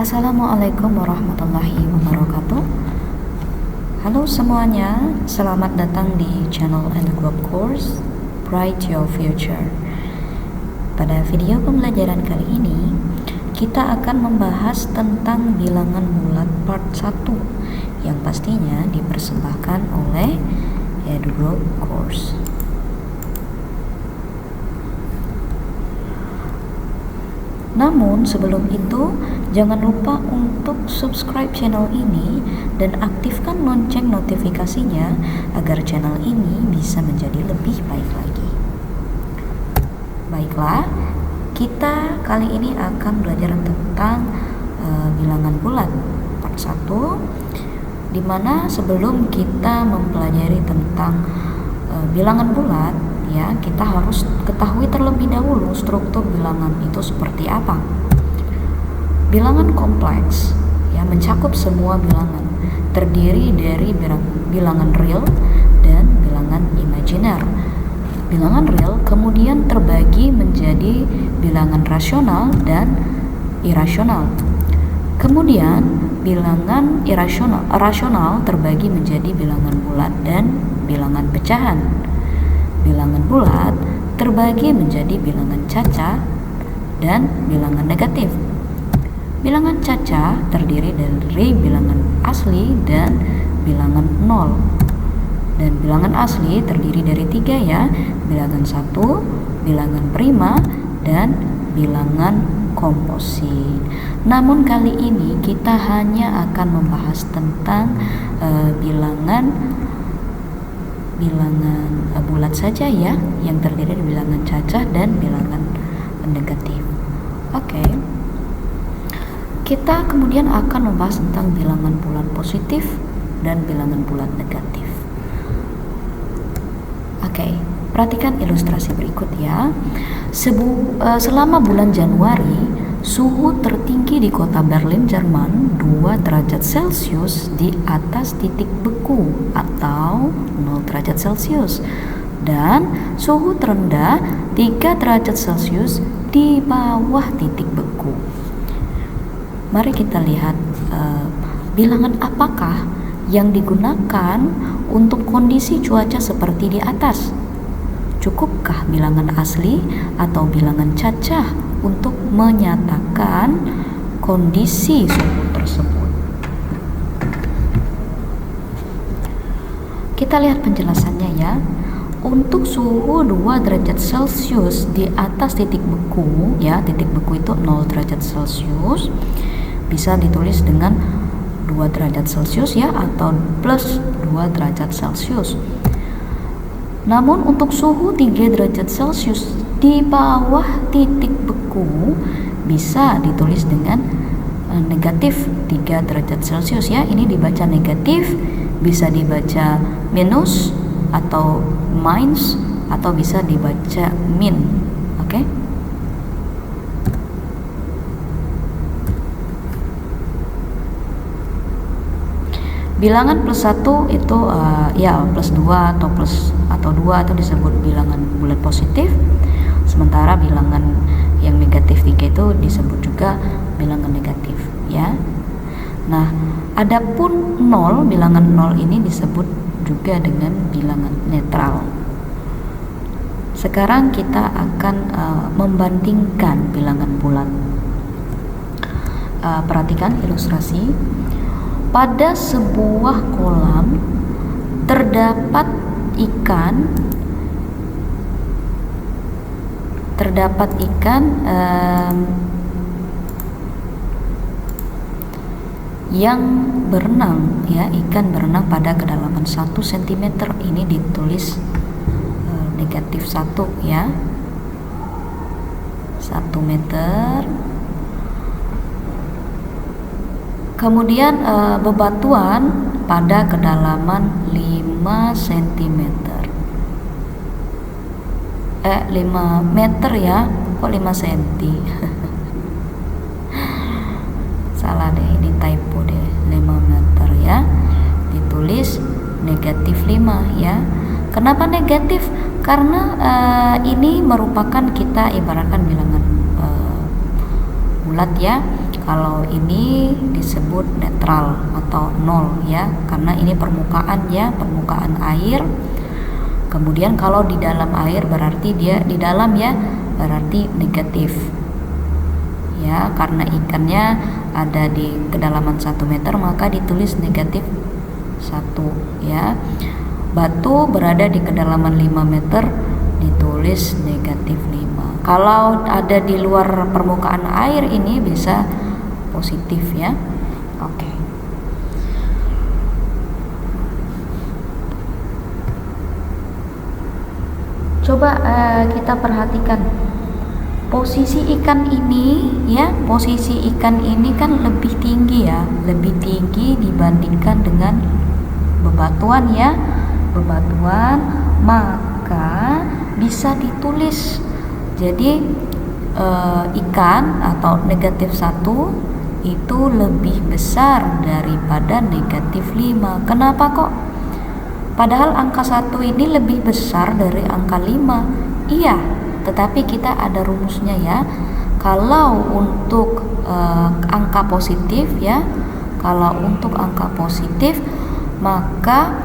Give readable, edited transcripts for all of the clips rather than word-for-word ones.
Assalamualaikum warahmatullahi wabarakatuh. Halo semuanya, selamat datang di channel and group course Bright Your Future. Pada video pembelajaran kali ini, kita akan membahas tentang bilangan bulat part 1 yang pastinya dipersembahkan oleh EduGroup Course. Namun sebelum itu, jangan lupa untuk subscribe channel ini dan aktifkan lonceng notifikasinya agar channel ini bisa menjadi lebih baik lagi. Baiklah, kita kali ini akan belajar tentang bilangan bulat part 1, dimana sebelum kita mempelajari tentang bilangan bulat, ya, kita harus ketahui terlebih dahulu struktur bilangan itu seperti apa. Bilangan kompleks, ya, mencakup semua bilangan, terdiri dari bilangan real dan bilangan imajiner. Bilangan real kemudian terbagi menjadi bilangan rasional dan irasional. Kemudian bilangan rasional terbagi menjadi bilangan bulat dan bilangan pecahan. Bilangan bulat terbagi menjadi bilangan caca dan bilangan negatif. Bilangan caca terdiri dari bilangan asli dan bilangan nol. Dan bilangan asli terdiri dari 3, ya, bilangan 1, bilangan prima, dan bilangan komposit. Namun kali ini kita hanya akan membahas tentang bilangan bulat saja, ya, yang terdiri dari bilangan cacah dan bilangan negatif. Oke. Kita kemudian akan membahas tentang bilangan bulat positif dan bilangan bulat negatif. Oke, perhatikan ilustrasi berikut, ya. Selama bulan Januari, suhu tertinggi di kota Berlin, Jerman 2 derajat Celcius di atas titik beku atau 0 derajat Celcius, dan suhu terendah 3 derajat Celcius di bawah titik beku. Mari kita lihat bilangan apakah yang digunakan untuk kondisi cuaca seperti di atas. Cukupkah bilangan asli atau bilangan cacah untuk menyatakan kondisi suhu tersebut? Kita lihat penjelasannya, ya. Untuk suhu 2 derajat Celcius di atas titik beku, ya, titik beku itu 0 derajat Celcius, bisa ditulis dengan 2 derajat Celcius, ya, atau plus 2 derajat Celcius. Namun untuk suhu 3 derajat Celcius di bawah titik beku bisa ditulis dengan negatif 3 derajat Celcius, ya. Ini dibaca negatif, bisa dibaca minus atau minus, atau bisa dibaca min. Oke. Bilangan plus 1 itu ya plus 2 atau 2 itu disebut bilangan bulat positif. Sementara bilangan yang negatif 3 itu disebut juga bilangan negatif, ya. Nah, adapun 0, bilangan 0 ini disebut juga dengan bilangan netral. Sekarang kita akan membandingkan bilangan bulat. Perhatikan ilustrasi. Pada sebuah kolam terdapat ikan yang berenang, ya, ikan berenang pada kedalaman 1 cm. Ini ditulis negatif 1, ya, 1 meter. Kemudian bebatuan pada kedalaman 5 cm. 5 meter, ya, kok 5 cm? Salah deh, ini typo deh, 5 meter, ya. Ditulis negatif 5, ya. Kenapa negatif? Karena ini merupakan, kita ibaratkan bilangan bulat, ya. Kalau ini disebut netral atau nol ya, karena ini permukaan ya, permukaan air. Kemudian kalau di dalam air berarti dia di dalam ya, berarti negatif. Ya, karena ikannya ada di kedalaman 1 meter maka ditulis negatif 1 ya. Batu berada di kedalaman 5 meter ditulis negatif 5. Kalau ada di luar permukaan air ini bisa positif ya. Oke. Coba kita perhatikan posisi ikan ini ya, posisi ikan ini kan lebih tinggi ya, lebih tinggi dibandingkan dengan bebatuan ya, bebatuan, maka bisa ditulis jadi ikan atau negatif 1 itu lebih besar daripada negatif 5. Kenapa kok? Padahal angka 1 ini lebih besar dari angka 5. Iya, tetapi kita ada rumusnya ya. Kalau untuk angka positif ya, kalau untuk angka positif maka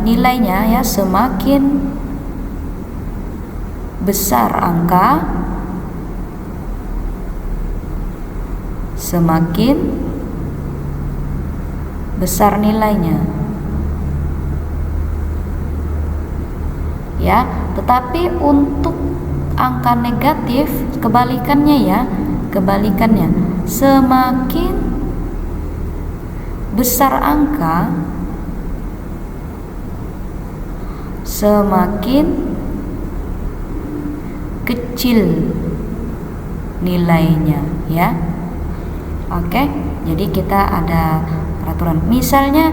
nilainya ya, semakin besar angka semakin besar nilainya ya. Tetapi untuk angka negatif kebalikannya ya, kebalikannya, semakin besar angka semakin kecil nilainya ya. Oke, jadi kita ada peraturan. Misalnya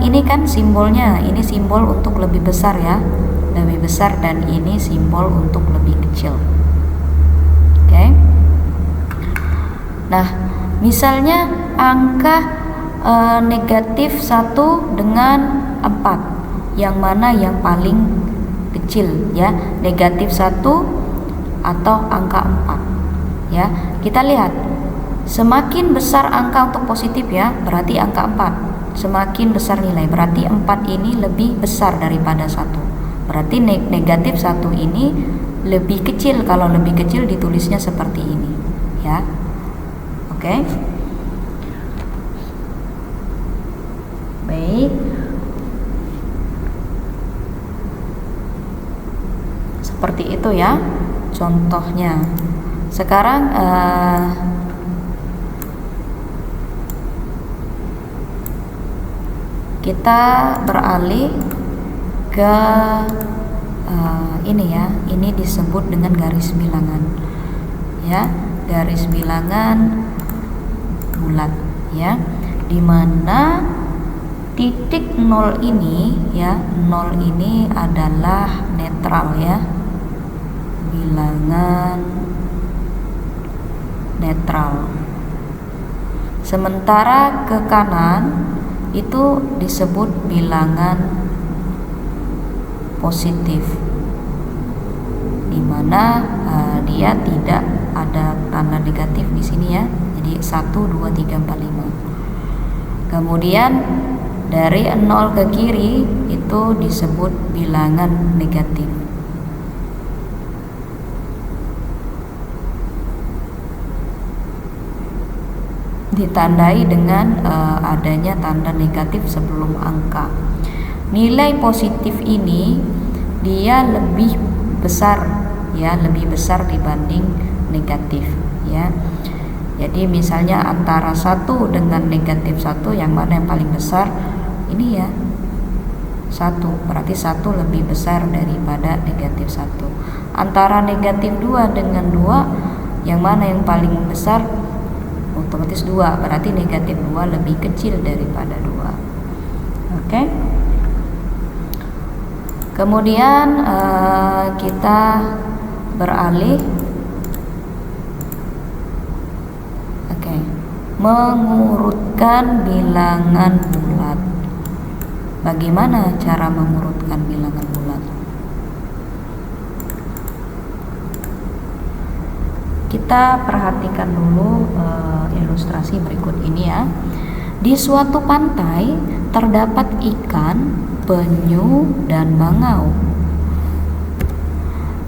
ini kan simbolnya, ini simbol untuk lebih besar ya, lebih besar, dan ini simbol untuk lebih kecil. Oke. Nah, misalnya angka negatif 1 dengan 4, yang mana yang paling kecil ya, negatif 1 atau angka 4 ya. Kita lihat, semakin besar angka untuk positif ya, berarti angka 4. Semakin besar nilai, berarti 4 ini lebih besar daripada 1. Berarti negatif 1 ini lebih kecil. Kalau lebih kecil ditulisnya seperti ini ya. Oke. Baik. Seperti itu ya contohnya. Sekarang kita beralih ke ini ya, ini disebut dengan garis bilangan ya, garis bilangan bulat ya, dimana titik 0 ini ya, 0 ini adalah netral ya, bilangan netral. Sementara ke kanan itu disebut bilangan positif, dimana dia tidak ada tanda negatif di sini ya. Jadi 1, 2, 3, 4, 5. Kemudian dari 0 ke kiri itu disebut bilangan negatif. Ditandai dengan adanya tanda negatif sebelum angka. Nilai positif ini dia lebih besar ya, lebih besar dibanding negatif ya. Jadi misalnya antara 1 dengan negatif 1, yang mana yang paling besar? Ini ya, 1, berarti 1 lebih besar daripada negatif 1. Antara negatif 2 dengan 2, yang mana yang paling besar? Otomatis 2, berarti negatif 2 lebih kecil daripada 2. Oke. Kemudian kita beralih mengurutkan bilangan bulat. Bagaimana cara mengurutkan bilangan bulat? Kita perhatikan dulu ilustrasi berikut ini ya. Di suatu pantai terdapat ikan, penyu, dan bangau.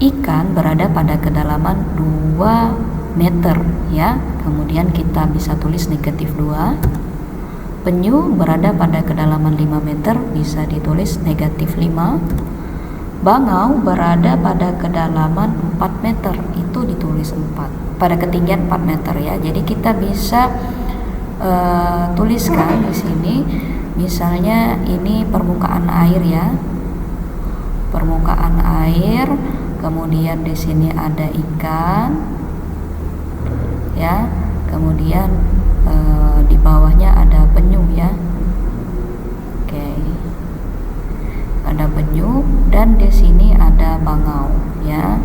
Ikan berada pada kedalaman 2 meter ya. Kemudian kita bisa tulis negatif 2. Penyu berada pada kedalaman 5 meter, bisa ditulis negatif 5. Bangau berada pada kedalaman 4 meter, itu ditulis 4. Pada ketinggian 4 meter ya. Jadi kita bisa tuliskan di sini, misalnya ini permukaan air ya, permukaan air, kemudian di sini ada ikan, ya, kemudian di bawahnya ada penyu ya, oke, ada penyu dan di sini ada bangau ya,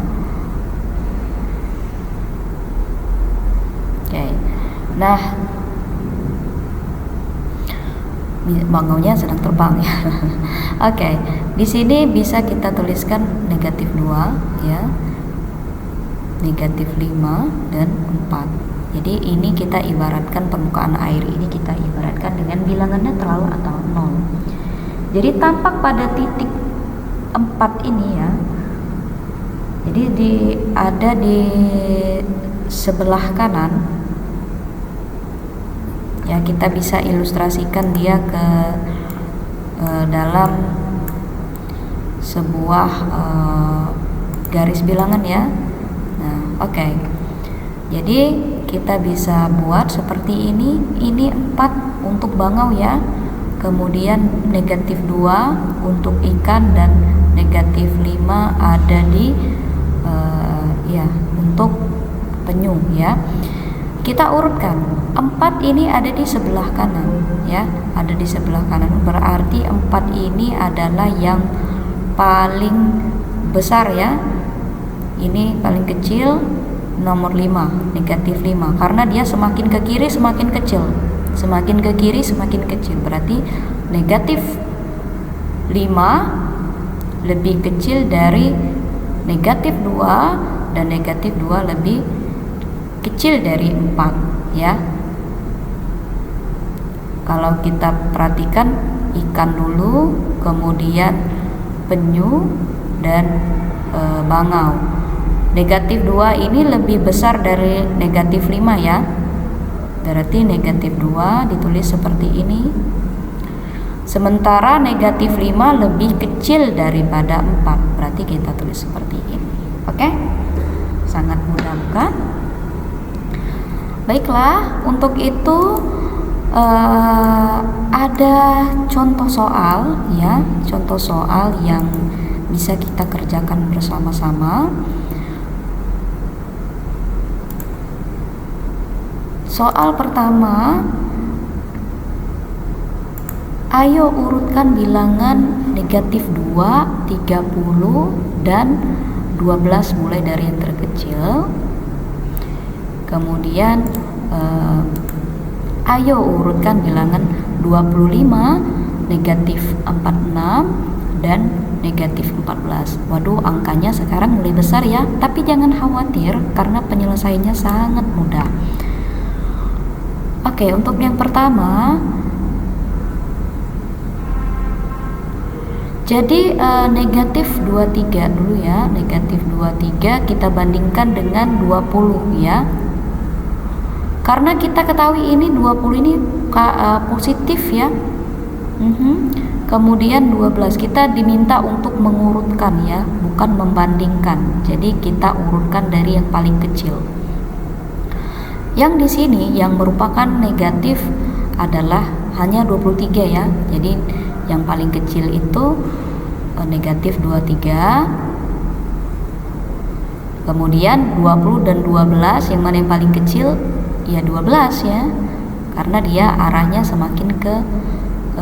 oke, nah. Bangaunya sedang terbang ya. Oke, di sini bisa kita tuliskan negatif 2 ya, negatif 5 dan 4. Jadi ini kita ibaratkan permukaan air ini kita ibaratkan dengan bilangan netral atau 0. Jadi tampak pada titik 4 ini ya. Jadi ada di sebelah kanan. Ya, kita bisa ilustrasikan dia ke dalam sebuah garis bilangan ya. Nah, oke. Jadi kita bisa buat seperti ini 4 untuk bangau ya. Kemudian negatif 2 untuk ikan dan negatif 5 ada di ya untuk penyu ya. Kita urutkan 4 ini ada di sebelah kanan ya, ada di sebelah kanan, berarti 4 ini adalah yang paling besar ya, ini paling kecil, nomor 5 negatif 5, karena dia semakin ke kiri semakin kecil, semakin ke kiri semakin kecil, berarti negatif 5 lebih kecil dari negatif 2 dan negatif 2 lebih kecil dari 4 ya. Kalau kita perhatikan ikan dulu, kemudian penyu dan bangau. Negatif 2 ini lebih besar dari negatif 5 ya. Berarti negatif 2 ditulis seperti ini. Sementara negatif 5 lebih kecil daripada 4. Berarti kita tulis seperti ini. Oke? Sangat mudah bukan? Baiklah, untuk itu ada contoh soal ya, contoh soal yang bisa kita kerjakan bersama-sama. Soal pertama, ayo urutkan bilangan negatif 2, 30 dan 12 mulai dari yang terkecil. Kemudian ayo urutkan bilangan 25, negatif 46 dan negatif 14. Waduh, angkanya sekarang mulai besar ya, tapi jangan khawatir karena penyelesaiannya sangat mudah. Oke, untuk yang pertama, jadi negatif 23 dulu ya, negatif 23 kita bandingkan dengan 20 ya. Karena kita ketahui ini 20 ini positif ya. Kemudian 12 kita diminta untuk mengurutkan ya, bukan membandingkan. Jadi kita urutkan dari yang paling kecil. Yang di sini yang merupakan negatif adalah hanya 23 ya. Jadi yang paling kecil itu negatif 23. Kemudian 20 dan 12 yang mana yang paling kecil? Ya 12 ya, karena dia arahnya semakin ke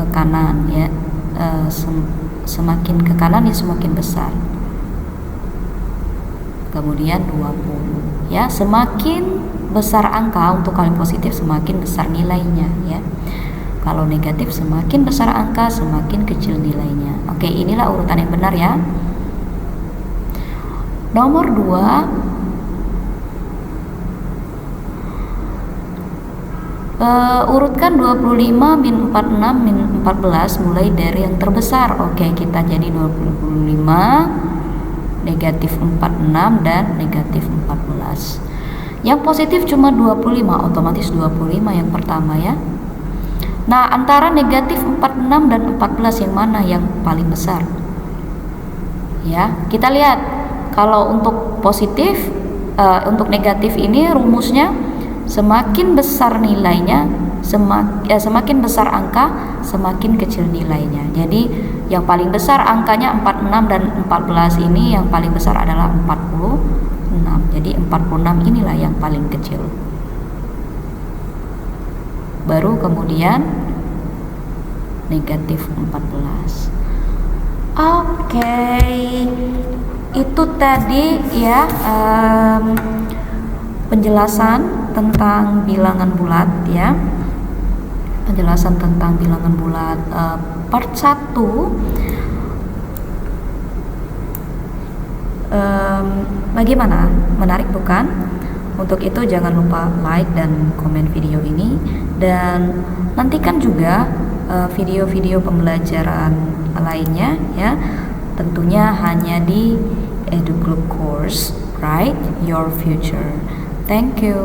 kanan ya, semakin ke kanan ya semakin besar. Kemudian 20 ya, semakin besar angka untuk kali positif semakin besar nilainya ya. Kalau negatif semakin besar angka semakin kecil nilainya. Oke, inilah urutan yang benar ya. Nomor 2, Urutkan 25 min 46 min 14 mulai dari yang terbesar. Oke, kita jadi 25, negatif 46, dan negatif 14. Yang positif cuma 25, otomatis 25 yang pertama ya. Nah, antara negatif 46 dan 14 yang mana yang paling besar? Ya, kita lihat. Kalau untuk positif, untuk negatif ini rumusnya semakin besar nilainya, semakin besar angka, semakin kecil nilainya. Jadi yang paling besar angkanya 46 dan 14 ini, yang paling besar adalah 46. Jadi 46 inilah yang paling kecil. Baru kemudian negatif 14. Oke, itu tadi ya penjelasan tentang bilangan bulat ya. Penjelasan tentang bilangan bulat part 1. Bagaimana? Menarik bukan? Untuk itu jangan lupa like dan komen video ini, dan nantikan juga video-video pembelajaran lainnya ya. Tentunya hanya di EduClub Course, Write Your Future. Thank you.